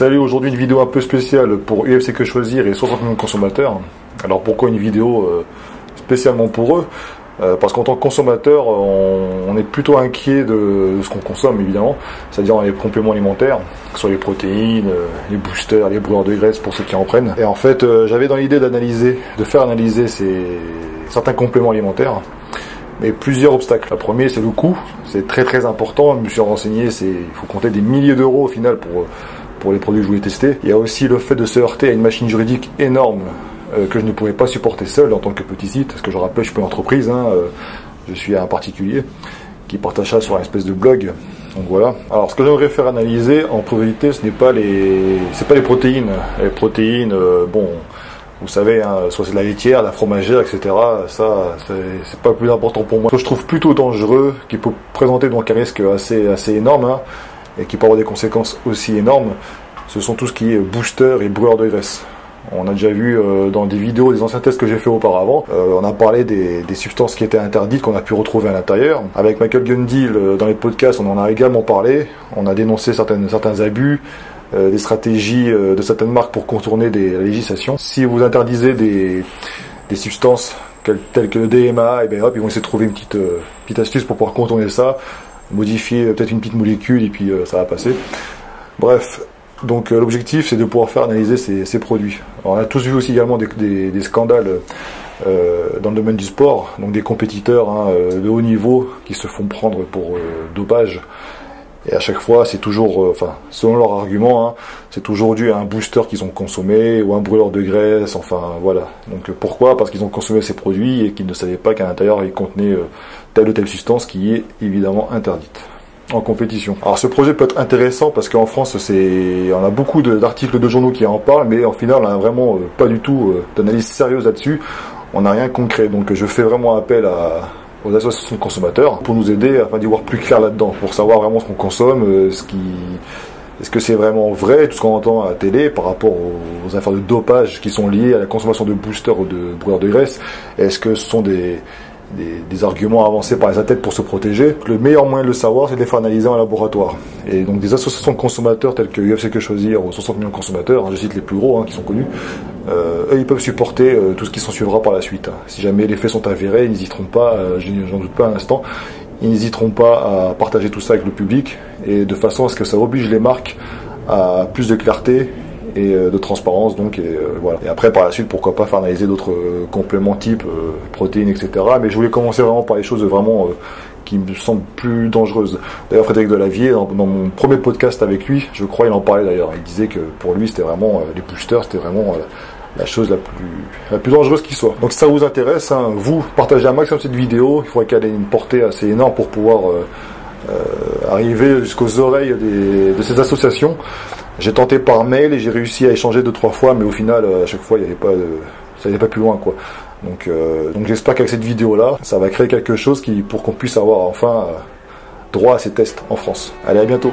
Salut, aujourd'hui une vidéo un peu spéciale pour UFC Que Choisir et 60 millions de consommateurs. Alors pourquoi une vidéo spécialement pour eux? Parce qu'en tant que consommateur, on est plutôt inquiet de ce qu'on consomme évidemment, c'est-à-dire les compléments alimentaires, que ce soit les protéines, les boosters, les brûleurs de graisse pour ceux qui en prennent. Et en fait, j'avais dans l'idée de faire analyser certains compléments alimentaires, mais plusieurs obstacles. Le premier, c'est le coût, c'est très important. Je me suis renseigné, il faut compter des milliers d'euros au final pour les produits que je voulais tester. Il y a aussi le fait de se heurter à une machine juridique énorme que je ne pouvais pas supporter seul en tant que petit site, parce que je rappelle, je suis pas une entreprise, je suis un particulier qui partage ça sur une espèce de blog. Donc voilà. Alors ce que j'aimerais faire analyser en priorité, ce n'est pas les protéines. Les protéines, bon, vous savez, soit c'est de la laitière, la fromagère, etc. Ça, c'est pas le plus important pour moi. Ce que je trouve plutôt dangereux, qui peut présenter donc un risque assez énorme, et qui peut avoir des conséquences aussi énormes, ce sont tout ce qui est booster et brûleur de graisse. On a déjà vu dans des vidéos, des anciens tests que j'ai fait auparavant, on a parlé des substances qui étaient interdites, qu'on a pu retrouver à l'intérieur. Avec Michael Gundy, dans les podcasts, on en a également parlé. On a dénoncé certains abus, des stratégies de certaines marques pour contourner la législation. Si vous interdisez des substances telles que le DMA, et bien hop, ils vont essayer de trouver une petite astuce pour pouvoir contourner ça, modifier peut-être une petite molécule et puis ça va passer. Bref. Donc l'objectif, c'est de pouvoir faire analyser ces produits. Alors, on a tous vu aussi également des scandales dans le domaine du sport, donc des compétiteurs de haut niveau qui se font prendre pour dopage. Et à chaque fois, c'est toujours, selon leur argument, c'est toujours dû à un booster qu'ils ont consommé ou un brûleur de graisse, enfin voilà. Donc pourquoi? Parce qu'ils ont consommé ces produits et qu'ils ne savaient pas qu'à l'intérieur ils contenaient telle ou telle substance qui est évidemment interdite en compétition. Alors ce projet peut être intéressant parce qu'en France, on a beaucoup d'articles de journaux qui en parlent, mais en final, on n'a vraiment pas du tout d'analyse sérieuse là-dessus. On n'a rien de concret. Donc je fais vraiment appel aux associations de consommateurs pour nous aider afin d'y voir plus clair là-dedans, pour savoir vraiment ce qu'on consomme, est-ce que c'est vraiment vrai, tout ce qu'on entend à la télé par rapport aux affaires de dopage qui sont liées à la consommation de boosters ou de brûleurs de graisse. Est-ce que ce sont des arguments avancés par les athlètes pour se protéger? Le meilleur moyen de le savoir, c'est de les faire analyser en laboratoire. Et donc des associations de consommateurs telles que UFC Que Choisir ou 60 millions de consommateurs, je cite les plus gros qui sont connus, eux ils peuvent supporter tout ce qui s'en suivra par la suite. Si jamais les faits sont avérés, ils n'hésiteront pas, j'en doute pas un instant, ils n'hésiteront pas à partager tout ça avec le public, et de façon à ce que ça oblige les marques à plus de clarté et de transparence, donc voilà. Et après par la suite, pourquoi pas faire analyser d'autres compléments type protéines, etc. Mais je voulais commencer vraiment par les choses vraiment qui me semblent plus dangereuses. D'ailleurs Frédéric Delavier, dans mon premier podcast avec lui, je crois il en parlait d'ailleurs, il disait que pour lui c'était vraiment les boosters, c'était vraiment la chose la plus dangereuse qui soit. Donc si ça vous intéresse, vous partagez un maximum cette vidéo, il faudrait qu'elle ait une portée assez énorme pour pouvoir arriver jusqu'aux oreilles de ces associations. J'ai tenté par mail et j'ai réussi à échanger 2-3 fois, mais au final, à chaque fois, ça n'allait pas plus loin, quoi. Donc j'espère qu'avec cette vidéo-là, ça va créer quelque chose pour qu'on puisse avoir enfin droit à ces tests en France. Allez, à bientôt.